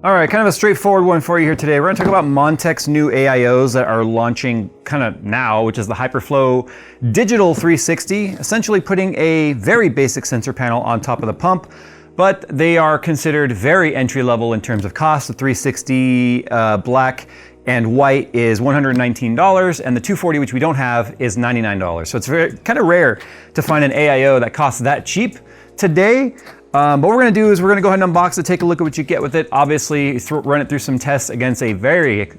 All right, kind of a straightforward one for you here today. We're gonna talk about Montech's new AIOs that are launching kind of now, which is the HyperFlow Digital 360, essentially putting a very basic sensor panel on top of the pump, but they are considered very entry level in terms of cost. The 360 black and white is $119, and the 240, which we don't have, is $99. So it's very kind of rare to find an AIO that costs that cheap today. But what we're gonna do is we're gonna go ahead and unbox it, take a look at what you get with it. Obviously, run it through some tests against a very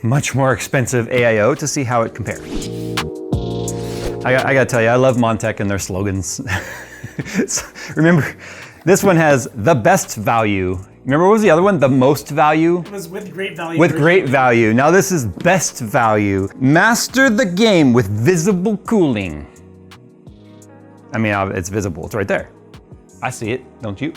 much more expensive AIO to see how it compares. I gotta tell you, I love Montech and their slogans. So, remember, this one has the best value. Remember what was the other one? The most value? It was with great value. With great value. Now this is best value. Master the game with visible cooling. I mean, it's visible, it's right there. I see it, don't you?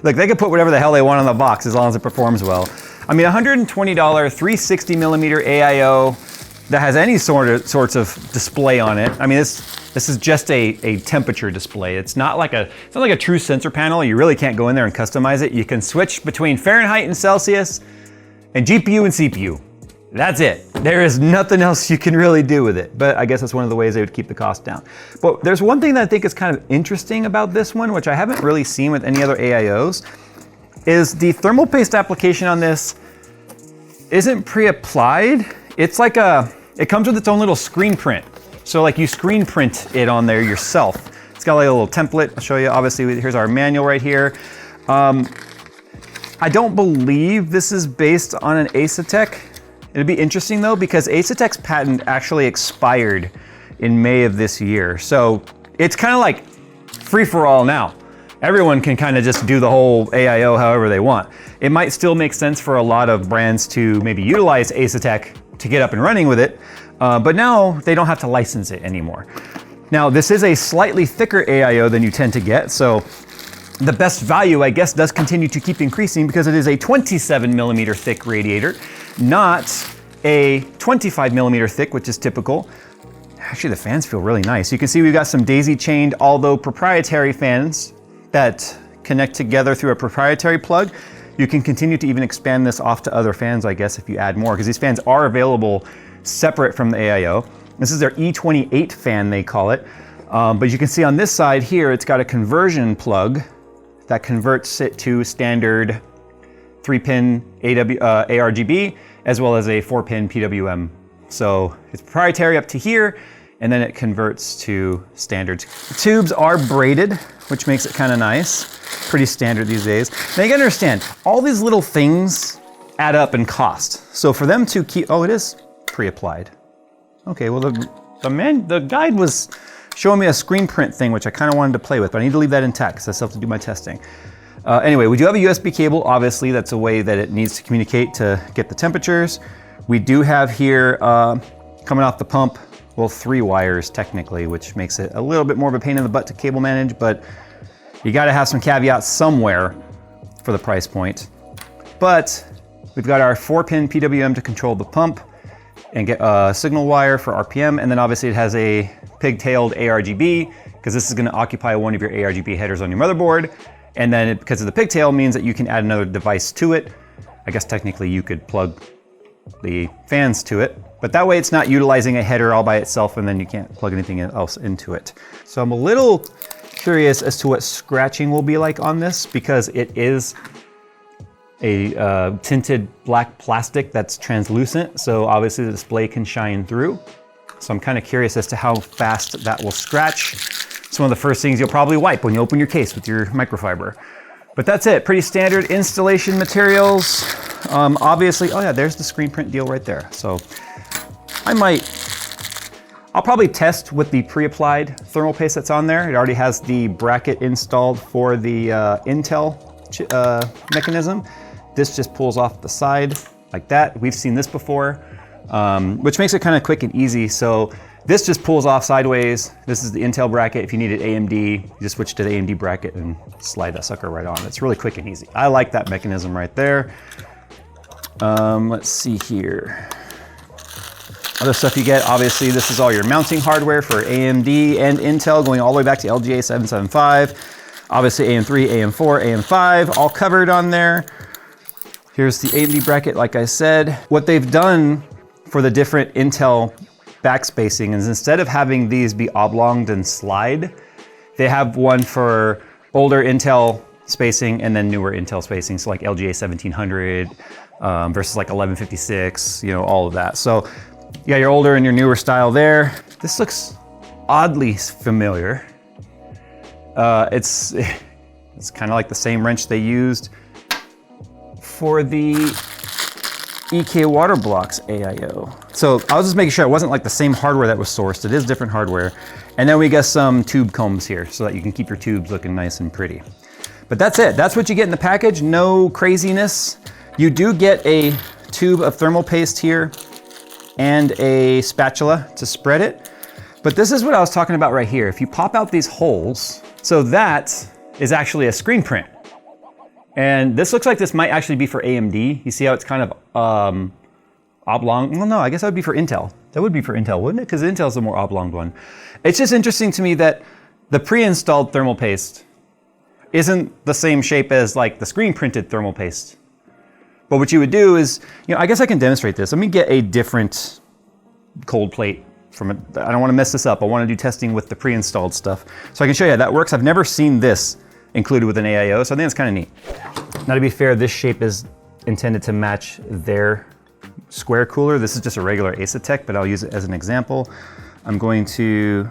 Look, they can put whatever the hell they want on the box as long as it performs well. I mean, $120 360 millimeter AIO that has any sorts of display on it. I mean, this is just a temperature display. It's not like a true sensor panel. You really can't go in there and customize it. You can switch between Fahrenheit and Celsius and GPU and CPU. That's it. There is nothing else you can really do with it. But I guess that's one of the ways they would keep the cost down. But there's one thing that I think is kind of interesting about this one, which I haven't really seen with any other AIOs, is the thermal paste application on this isn't pre-applied. It's like it comes with its own little screen print. So like you screen print it on there yourself. It's got like a little template. I'll show you, obviously, here's our manual right here. I don't believe this is based on an Asetek. It'd be interesting though, because Asetek's patent actually expired in May of this year. So it's kind of like free for all now. Everyone can kind of just do the whole AIO however they want. It might still make sense for a lot of brands to maybe utilize Asetek to get up and running with it, but now they don't have to license it anymore. Now this is a slightly thicker AIO than you tend to get, so the best value, I guess, does continue to keep increasing because it is a 27 millimeter thick radiator, not a 25 millimeter thick, which is typical. Actually, the fans feel really nice. You can see we've got some daisy chained, although proprietary fans that connect together through a proprietary plug. You can continue to even expand this off to other fans, I guess, if you add more, because these fans are available separate from the AIO. This is their E28 fan, they call it. But you can see on this side here, it's got a conversion plug that converts it to standard 3-pin ARGB, as well as a 4-pin PWM. So it's proprietary up to here, and then it converts to standard. The tubes are braided, which makes it kind of nice. Pretty standard these days. Now you gotta understand, all these little things add up in cost. So for them to keep, oh, it is pre-applied. Okay, well the guide was showing me a screen print thing, which I kind of wanted to play with, but I need to leave that intact because I still have to do my testing. Anyway, we do have a USB cable. Obviously, that's a way that it needs to communicate to get the temperatures. We do have here, coming off the pump, well, 3 wires technically, which makes it a little bit more of a pain in the butt to cable manage, but you gotta have some caveats somewhere for the price point. But we've got our 4-pin PWM to control the pump and get a signal wire for RPM, and then obviously it has a pigtailed ARGB, because this is gonna occupy one of your ARGB headers on your motherboard. And then because of the pigtail means that you can add another device to it. I guess technically you could plug the fans to it, but that way it's not utilizing a header all by itself and then you can't plug anything else into it. So I'm a little curious as to what scratching will be like on this, because it is a tinted black plastic that's translucent. So obviously the display can shine through. So I'm kind of curious as to how fast that will scratch. It's one of the first things you'll probably wipe when you open your case with your microfiber. But that's it, pretty standard installation materials. Obviously, oh yeah, there's the screen print deal right there. So I'll probably test with the pre-applied thermal paste that's on there. It already has the bracket installed for the Intel mechanism. This just pulls off the side like that. We've seen this before, which makes it kind of quick and easy. So this just pulls off sideways. This is the Intel bracket. If you needed AMD, you just switch to the AMD bracket and slide that sucker right on. It's really quick and easy. I like that mechanism right there. Let's see here. Other stuff you get, obviously, this is all your mounting hardware for AMD and Intel, going all the way back to LGA 775. Obviously AM3, AM4, AM5, all covered on there. Here's the AMD bracket, like I said. What they've done for the different Intel backspacing is instead of having these be oblonged and slide, they have one for older Intel spacing and then newer Intel spacing. So like LGA 1700 versus like 1156, you know, all of that. So you got your older and your newer style there. This looks oddly familiar. It's kind of like the same wrench they used for the EK water blocks AIO. So I was just making sure it wasn't like the same hardware that was sourced. It is different hardware. And then we got some tube combs here so that you can keep your tubes looking nice and pretty. But that's it. That's what you get in the package. No craziness. You do get a tube of thermal paste here and a spatula to spread it. But this is what I was talking about right here. If you pop out these holes, so that is actually a screen print. And this looks like this might actually be for AMD. You see how it's kind of oblong? Well, no, I guess that would be for Intel. That would be for Intel, wouldn't it? Because Intel's the more oblong one. It's just interesting to me that the pre-installed thermal paste isn't the same shape as like the screen printed thermal paste. But what you would do is, you know, I guess I can demonstrate this. Let me get a different cold plate from it. I don't want to mess this up. I want to do testing with the pre-installed stuff. So I can show you how that works. I've never seen this included with an AIO, so I think it's kind of neat. Now to be fair, this shape is intended to match their square cooler. This is just a regular Asetek, but I'll use it as an example. I'm going to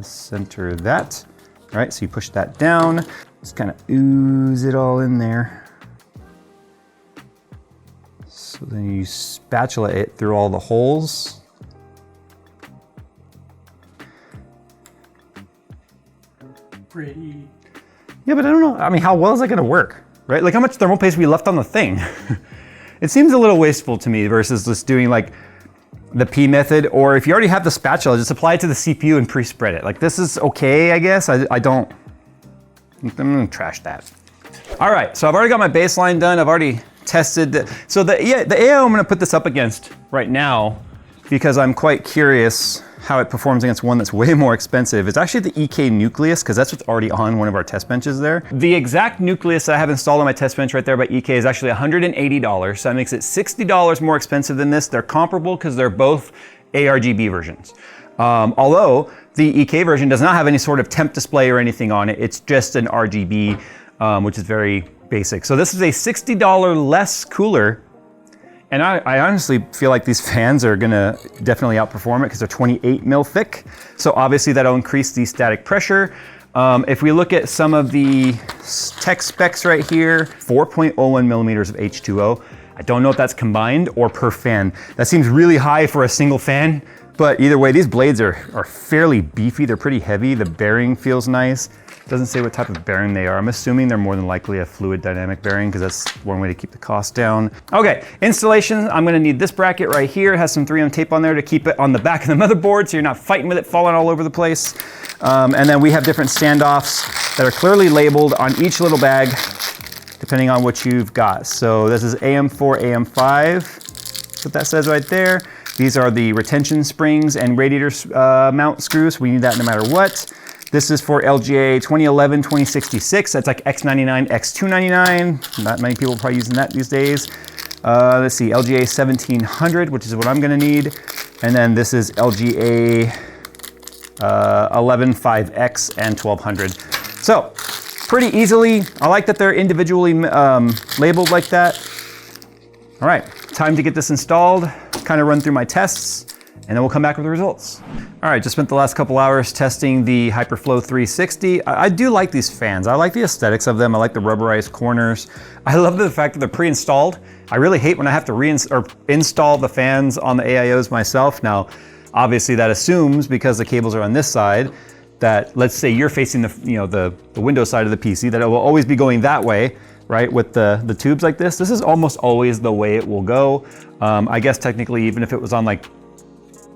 center that. All right, so you push that down. Just kind of ooze it all in there. So then you spatula it through all the holes. Pretty. Yeah, but I don't know. I mean, how well is that gonna work, right? Like how much thermal paste we left on the thing? It seems a little wasteful to me versus just doing like the P method, or if you already have the spatula, just apply it to the CPU and pre-spread it. Like this is okay, I guess. I'm gonna trash that. All right, so I've already got my baseline done. I've already tested. So the AIO I'm gonna put this up against right now because I'm quite curious how it performs against one that's way more expensive. It's actually the EK Nucleus, because that's what's already on one of our test benches there. The exact Nucleus that I have installed on my test bench right there by EK is actually $180, so that makes it $60 more expensive than this. They're comparable because they're both ARGB versions. Although the EK version does not have any sort of temp display or anything on it. It's just an RGB, which is very basic. So this is a $60 less cooler. And I honestly feel like these fans are gonna definitely outperform it because they're 28 mil thick. So obviously that'll increase the static pressure. If we look at some of the tech specs right here, 4.01 millimeters of H2O. I don't know if that's combined or per fan. That seems really high for a single fan, but either way, these blades are fairly beefy. They're pretty heavy. The bearing feels nice. Doesn't say what type of bearing they are. I'm assuming they're more than likely a fluid dynamic bearing because that's one way to keep the cost down. Okay, installation, I'm gonna need this bracket right here. It has some 3M tape on there to keep it on the back of the motherboard so you're not fighting with it falling all over the place. And then we have different standoffs that are clearly labeled on each little bag depending on what you've got. So this is AM4, AM5. That's what that says right there. These are the retention springs and radiator mount screws. We need that no matter what. This is for LGA 2011, 2066. That's like X99, X299. Not many people are probably using that these days. Let's see, LGA 1700, which is what I'm gonna need. And then this is LGA 115X and 1200. So, pretty easily. I like that they're individually labeled like that. All right, time to get this installed, kind of run through my tests, and then we'll come back with the results. All right, just spent the last couple hours testing the HyperFlow 360. I do like these fans. I like the aesthetics of them. I like the rubberized corners. I love the fact that they're pre-installed. I really hate when I have to install the fans on the AIOs myself. Now, obviously that assumes, because the cables are on this side, that let's say you're facing the Windows side of the PC, that it will always be going that way, right? With the tubes like this. This is almost always the way it will go. I guess technically, even if it was on like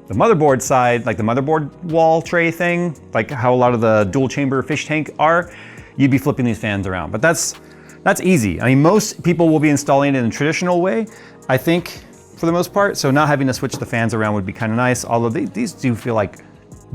the motherboard side, like the motherboard wall tray thing, like how a lot of the dual chamber fish tank are, you'd be flipping these fans around. But that's easy. I mean, most people will be installing it in a traditional way, I think, for the most part. So not having to switch the fans around would be kind of nice. Although these do feel like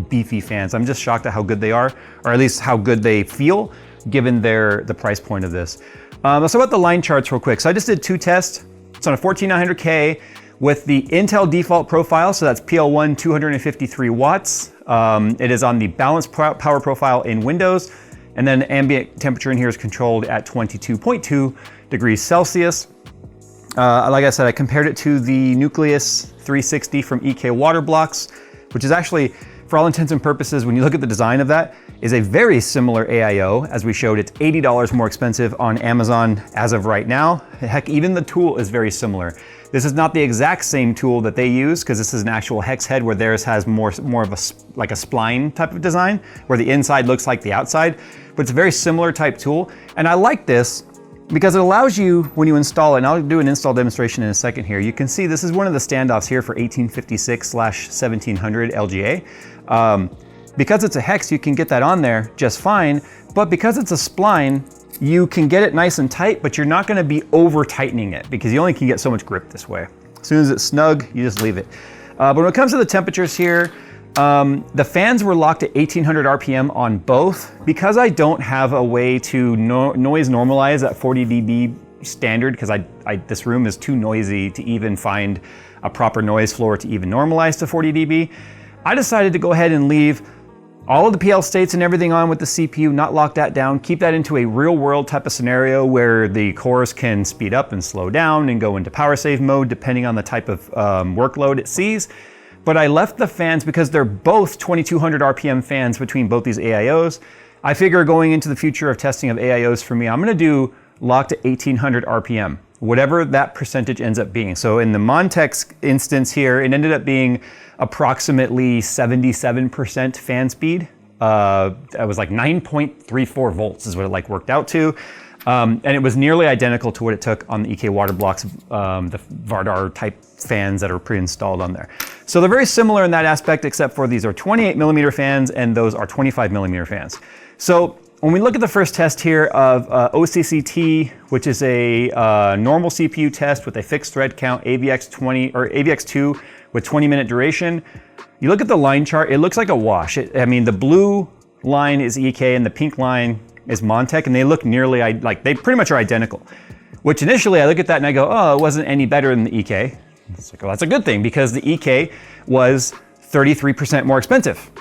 beefy fans. I'm just shocked at how good they are, or at least how good they feel, given the price point of this. Let's talk about the line charts real quick. So I just did 2 tests. It's on a 14900K with the Intel default profile. So that's PL1 253 watts. It is on the balanced power profile in Windows. And then ambient temperature in here is controlled at 22.2 degrees Celsius. Like I said, I compared it to the Nucleus 360 from EK Waterblocks, which is actually, for all intents and purposes, when you look at the design of that, is a very similar AIO. As we showed, it's $80 more expensive on Amazon as of right now. Heck, even the tool is very similar. This is not the exact same tool that they use, because this is an actual hex head where theirs has more of a like a spline type of design, where the inside looks like the outside, but it's a very similar type tool. And I like this because it allows you, when you install it, and I'll do an install demonstration in a second here, you can see this is one of the standoffs here for 1856/1700 LGA. Because it's a hex, you can get that on there just fine, but because it's a spline, you can get it nice and tight, but you're not gonna be over tightening it because you only can get so much grip this way. As soon as it's snug, you just leave it. But when it comes to the temperatures here, the fans were locked at 1800 RPM on both. Because I don't have a way to noise normalize at 40 dB standard, because this room is too noisy to even find a proper noise floor to even normalize to 40 dB, I decided to go ahead and leave all of the PL states and everything on with the CPU, not lock that down, keep that into a real world type of scenario where the cores can speed up and slow down and go into power save mode depending on the type of workload it sees. But I left the fans because they're both 2200 RPM fans between both these AIOs. I figure going into the future of testing of AIOs for me, I'm gonna do locked at 1800 RPM, whatever that percentage ends up being. So in the Montech instance here, it ended up being approximately 77% fan speed. It was like 9.34 volts is what it worked out to. And it was nearly identical to what it took on the EK Waterblocks, the Vardar type fans that are pre-installed on there. So they're very similar in that aspect, except for these are 28 millimeter fans and those are 25 millimeter fans. So when we look at the first test here of OCCT, which is a normal CPU test with a fixed thread count, AVX20 or AVX2 with 20-minute duration, you look at the line chart, it looks like a wash. I mean, the blue line is EK and the pink line is Montech, and they look nearly they pretty much are identical. Which initially I look at that and I go, oh, it wasn't any better than the EK. It's like, well, that's a good thing because the EK was 33% more expensive.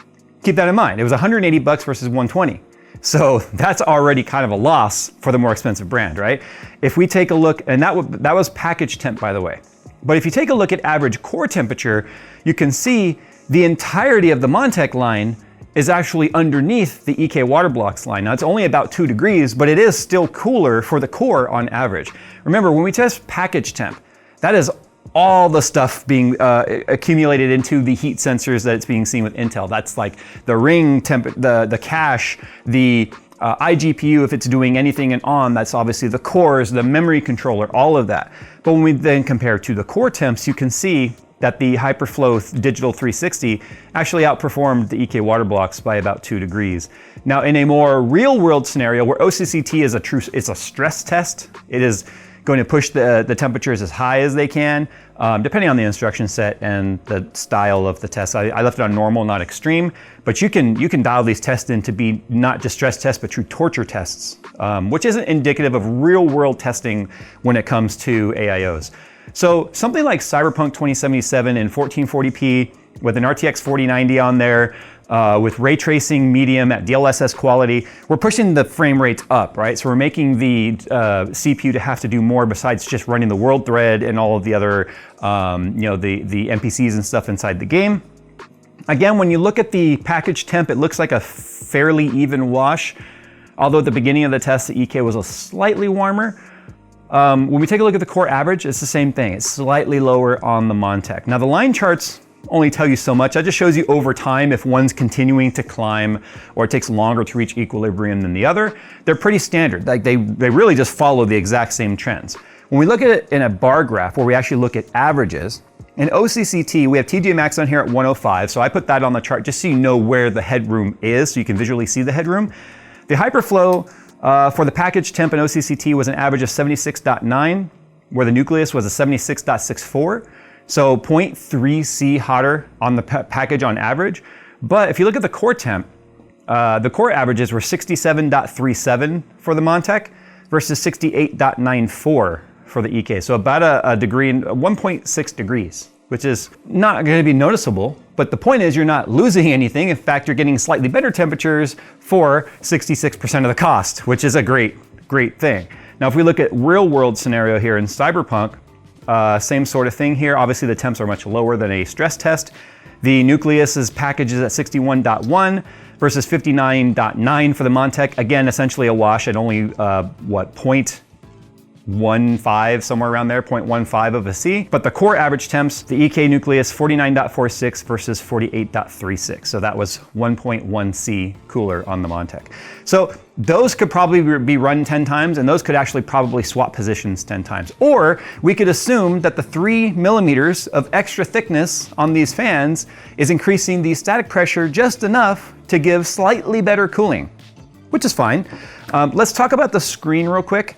Keep that in mind. It was 180 bucks versus 120. So that's already kind of a loss for the more expensive brand, right? If we take a look, and that was package temp, by the way. But if you take a look at average core temperature, you can see the entirety of the Montech line is actually underneath the EK Waterblocks line. Now it's only about 2 degrees, but it is still cooler for the core on average. Remember, when we test package temp, that is all the stuff being accumulated into the heat sensors that it's being seen with Intel. That's like the ring temp, the cache, the iGPU, if it's doing anything and on, that's obviously the cores, the memory controller, all of that. But when we then compare to the core temps, you can see that the HyperFlow Digital 360 actually outperformed the EK Waterblocks by about 2 degrees. Now, in a more real world scenario where OCCT is it's a stress test, it is going to push the temperatures as high as they can, depending on the instruction set and the style of the test. I left it on normal, not extreme, but you can dial these tests in to be not just stress tests, but true torture tests, which isn't indicative of real world testing when it comes to AIOs. So something like Cyberpunk 2077 in 1440p with an RTX 4090 on there, with ray tracing medium at DLSS quality, we're pushing the frame rates up, right? So we're making the CPU to have to do more besides just running the world thread and all of the other, the NPCs and stuff inside the game. Again, when you look at the package temp, it looks like a fairly even wash, although at the beginning of the test, the EK was a slightly warmer. When we take a look at the core average, it's the same thing. It's slightly lower on the Montech. Now the line charts only tell you so much. That just shows you over time if one's continuing to climb or it takes longer to reach equilibrium than the other. They're pretty standard. Like they really just follow the exact same trends. When we look at it in a bar graph where we actually look at averages, in OCCT, we have TJ Maxx on here at 105. So I put that on the chart just so you know where the headroom is, so you can visually see the headroom. The HyperFlow for the package temp in OCCT was an average of 76.9, where the Nucleus was a 76.64. So 0.3 C hotter on the package on average. But if you look at the core temp, the core averages were 67.37 for the Montech. versus 68.94 for the EK. So about a degree, 1.6 degrees, which is not going to be noticeable. But the point is you're not losing anything. In fact, you're getting slightly better temperatures for 66% of the cost, which is a great thing. Now, if we look at real world scenario here in Cyberpunk, same sort of thing here. Obviously the temps are much lower than a stress test. The nucleus package is at 61.1 versus 59.9 for the Montech. Again, essentially a wash at only, 0.15, somewhere around there, 0.15 of a C. But the core average temps, the EK nucleus, 49.46 versus 48.36. So that was 1.1 C cooler on the Montech. So those could probably be run 10 times, and those could actually probably swap positions 10 times. Or we could assume that the 3 millimeters of extra thickness on these fans is increasing the static pressure just enough to give slightly better cooling, which is fine. Let's talk about the screen real quick.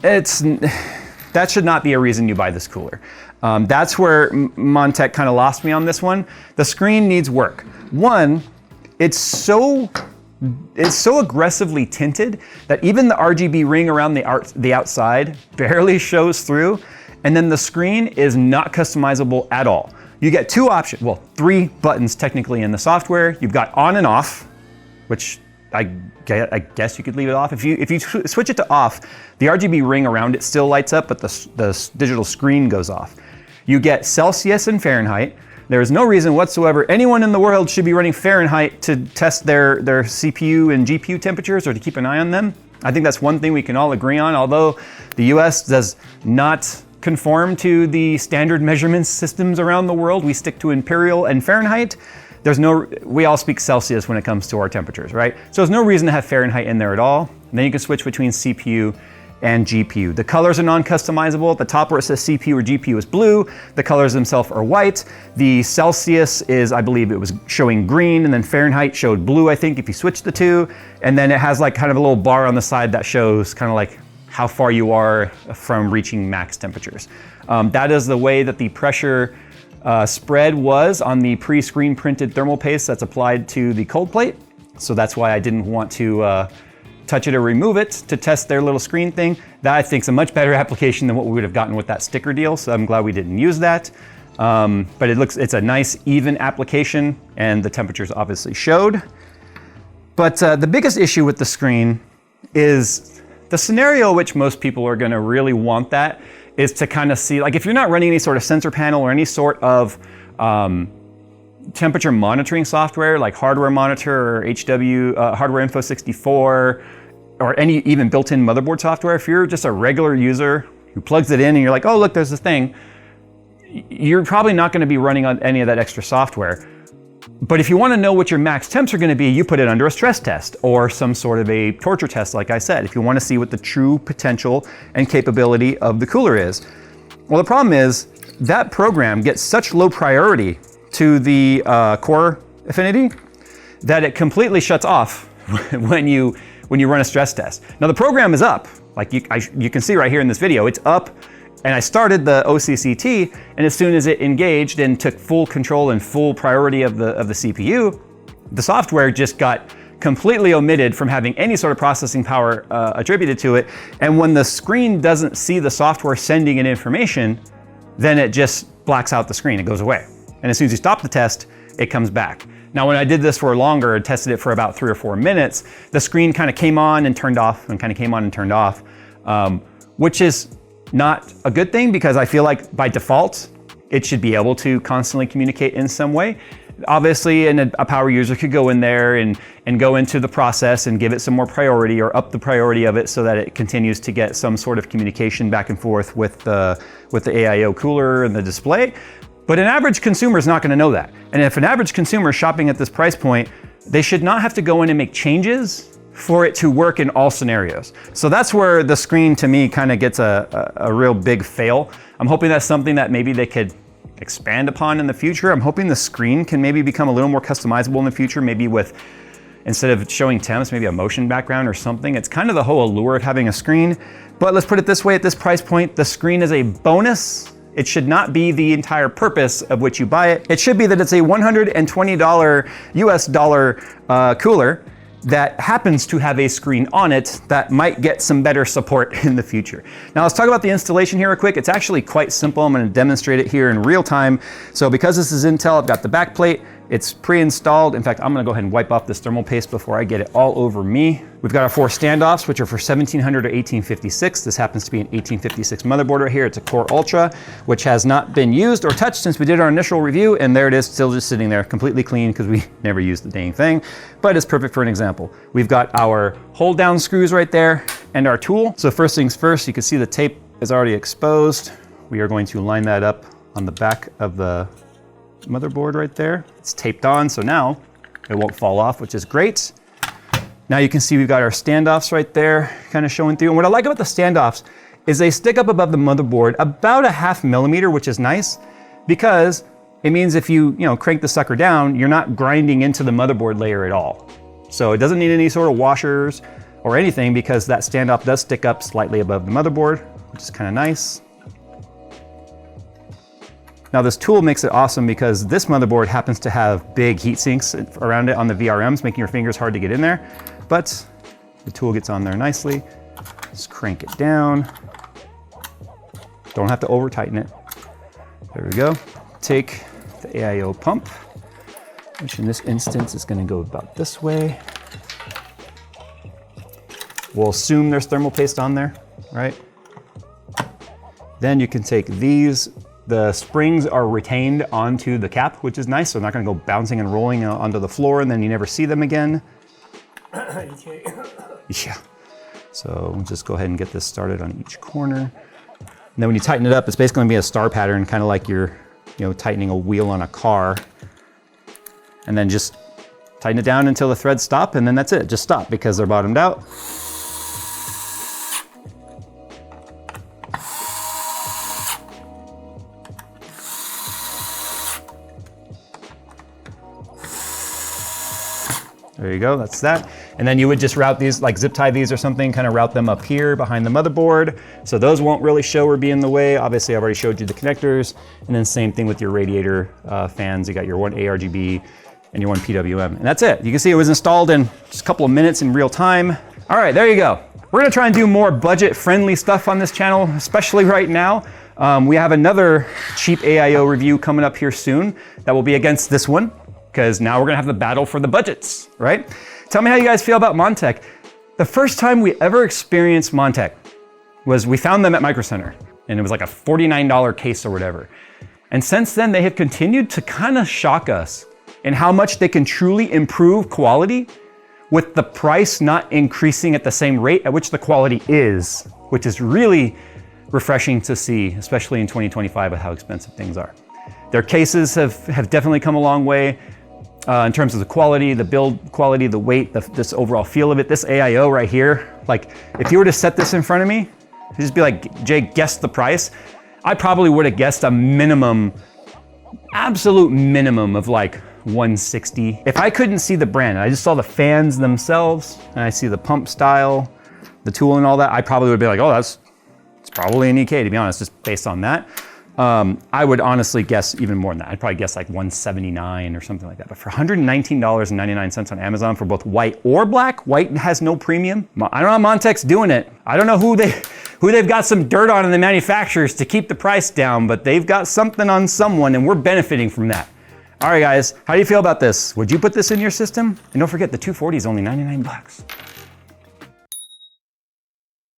That should not be a reason you buy this cooler. That's where Montech kind of lost me on this one. The screen needs work. One, it's so aggressively tinted that even the RGB ring around the outside barely shows through, and then the screen is not customizable at all. You get 2 options, well, 3 buttons technically in the software. You've got on and off, which I guess you could leave it off. If you switch it to off, the RGB ring around it still lights up, but the digital screen goes off. You get Celsius and Fahrenheit. There is no reason whatsoever anyone in the world should be running Fahrenheit to test their CPU and GPU temperatures or to keep an eye on them. I think that's one thing we can all agree on. Although the US does not conform to the standard measurement systems around the world, we stick to imperial and Fahrenheit. We all speak Celsius when it comes to our temperatures, right? So there's no reason to have Fahrenheit in there at all. And then you can switch between CPU and GPU. The colors are non-customizable. At the top where it says CPU or GPU is blue. The colors themselves are white. The Celsius is, I believe it was showing green, and then Fahrenheit showed blue, I think, if you switch the two. And then it has like kind of a little bar on the side that shows kind of like how far you are from reaching max temperatures. That is the way that the pressure spread was on the pre-screen printed thermal paste that's applied to the cold plate. So that's why I didn't want to touch it or remove it to test their little screen thing. That I think is a much better application than what we would have gotten with that sticker deal. So I'm glad we didn't use that. But it's a nice even application, and the temperatures obviously showed. But the biggest issue with the screen is the scenario which most people are gonna really want that is to kind of see, like if you're not running any sort of sensor panel or any sort of temperature monitoring software like Hardware Monitor or HW, Hardware Info 64, or any even built-in motherboard software, if you're just a regular user who plugs it in and you're like, oh look, there's this thing, you're probably not gonna be running on any of that extra software. But if you wanna know what your max temps are gonna be, you put it under a stress test or some sort of a torture test, like I said, if you wanna see what the true potential and capability of the cooler is. Well, the problem is that program gets such low priority to the core affinity that it completely shuts off when you run a stress test. Now the program is up, like you can see right here in this video, it's up. And I started the OCCT, and as soon as it engaged and took full control and full priority of the CPU, the software just got completely omitted from having any sort of processing power attributed to it. And when the screen doesn't see the software sending in information, then it just blacks out the screen, it goes away. And as soon as you stop the test, it comes back. Now, when I did this for longer, tested it for about 3 or 4 minutes, the screen kind of came on and turned off and kind of came on and turned off, which is not a good thing because I feel like by default, it should be able to constantly communicate in some way. Obviously, a power user could go in there and go into the process and give it some more priority or up the priority of it so that it continues to get some sort of communication back and forth with the AIO cooler and the display. But an average consumer is not gonna know that. And if an average consumer is shopping at this price point, they should not have to go in and make changes for it to work in all scenarios. So that's where the screen to me kind of gets a real big fail. I'm hoping that's something that maybe they could expand upon in the future. I'm hoping the screen can maybe become a little more customizable in the future, maybe with, instead of showing temps, maybe a motion background or something. It's kind of the whole allure of having a screen. But let's put it this way, at this price point, the screen is a bonus. It should not be the entire purpose of which you buy it. It should be that it's a $120 US dollar cooler. that happens to have a screen on it that might get some better support in the future. Now let's talk about the installation here real quick. It's actually quite simple. I'm going to demonstrate it here in real time. So because this is Intel, I've got the back plate. It's pre-installed. In fact, I'm going to go ahead and wipe off this thermal paste before I get it all over me. We've got our 4 standoffs, which are for 1700 or 1856. This happens to be an 1856 motherboard right here. It's a Core Ultra, which has not been used or touched since we did our initial review. And there it is, still just sitting there, completely clean because we never used the dang thing. But it's perfect for an example. We've got our hold down screws right there and our tool. So first things first, you can see the tape is already exposed. We are going to line that up on the back of the motherboard right there. It's taped on, so now it won't fall off, which is great. Now you can see we've got our standoffs right there kind of showing through. And what I like about the standoffs is they stick up above the motherboard about 0.5 millimeter, which is nice because it means if you crank the sucker down, you're not grinding into the motherboard layer at all. So it doesn't need any sort of washers or anything because that standoff does stick up slightly above the motherboard, which is kind of nice. Now this tool makes it awesome because this motherboard happens to have big heat sinks around it on the VRMs, making your fingers hard to get in there. But the tool gets on there nicely. Just crank it down. Don't have to over tighten it. There we go. Take the AIO pump, which in this instance is going to go about this way. We'll assume there's thermal paste on there, right? Then you can take these. The springs are retained onto the cap, which is nice. So they're not going to go bouncing and rolling onto the floor and then you never see them again. Yeah. So we'll just go ahead and get this started on each corner. And then when you tighten it up, it's basically going to be a star pattern, kind of like you're tightening a wheel on a car. And then just tighten it down until the threads stop, and then that's it. Just stop because they're bottomed out. There you go, that's that. And then you would just route these, like zip tie these or something, kind of route them up here behind the motherboard. So those won't really show or be in the way. Obviously, I've already showed you the connectors. And then same thing with your radiator fans. You got your one ARGB and your one PWM. And that's it. You can see it was installed in just a couple of minutes in real time. All right, there you go. We're gonna try and do more budget-friendly stuff on this channel, especially right now. We have another cheap AIO review coming up here soon that will be against this one, because now we're gonna have the battle for the budgets, right? Tell me how you guys feel about Montech. The first time we ever experienced Montech was we found them at Micro Center, and it was like a $49 case or whatever. And since then, they have continued to kind of shock us in how much they can truly improve quality with the price not increasing at the same rate at which the quality is, which is really refreshing to see, especially in 2025 with how expensive things are. Their cases have definitely come a long way. In terms of the quality, the build quality, the weight, this overall feel of it. This AIO right here, like if you were to set this in front of me, just be like, Jay, guess the price. I probably would have guessed a minimum, absolute minimum of like 160. If I couldn't see the brand, I just saw the fans themselves and I see the pump style, the tool and all that, I probably would be like, oh, it's probably an EK, to be honest, just based on that. I would honestly guess even more than that. I'd probably guess like 179 or something like that. But for $119.99 on Amazon for both white or black, white has no premium. I don't know how Montech's doing it. I don't know who they've got some dirt on in the manufacturers to keep the price down, but they've got something on someone and we're benefiting from that. All right, guys, how do you feel about this? Would you put this in your system? And don't forget, the 240 is only 99 bucks.